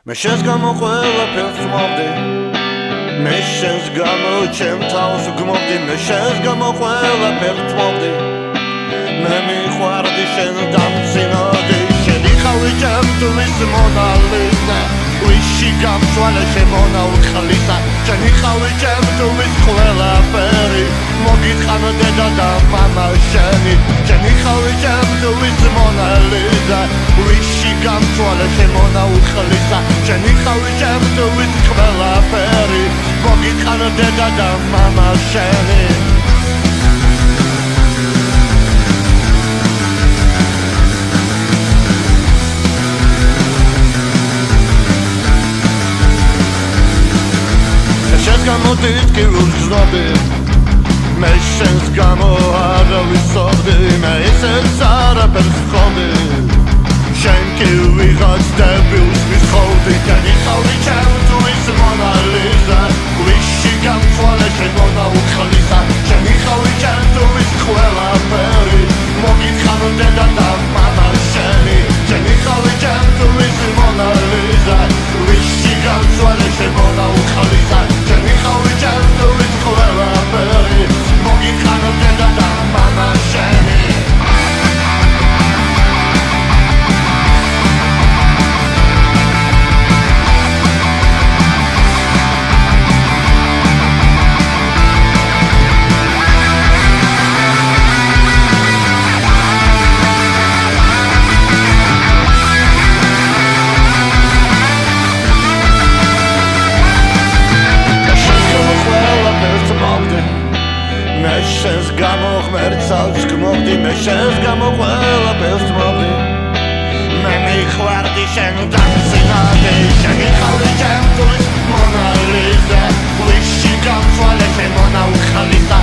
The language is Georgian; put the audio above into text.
მე შენს გამო ყველაფერს ვმობდი მე შენს გამო ჩემ თავს ვგმობდი მე შენს გამო ყველაფერს ვმობდი მე მიყვარდი შენ დამცინოდი შენი ხავი ჩემთვის მონალიზა ვიში გამწვალე შემონა უხლისა შენი ხავი ჩემთვის ყველაფერი მოგიტყან დედა და მამა შენი შენი ხავი ჩემთვის მონალიზა ვიში გამწვალე შემონა უხლისა შენი ხავი ჩემთვის ყველაფერი მოგიტყან დედა და მამა შენი გამოდით კი ვგრძნობდი მე შენს გამო არავის სოხდი მე ისეც არაფერს ხომდი შენ კი ვიღაც დებილს მისხოვდი შენი ხავი ჩემთვის მონალიზა ვიში გამწვალე შემონა უხლისა შენი ხავი ჩემთვის ყველაფერი მოგიტყან დედა და მამა შენი შენი ხავი ჩემთვის მონალიზა ვიში გამწვალე შემონა უხლისა შენს გამო ღმერთსაც გმობდი მე შენს გამო ყველაფერს ვმობდი მე მიყვარდი შენ დამცინოდი შენი ხავი ჩემთვის მონალიზა ვიში გამწვალე შემონა უხლისა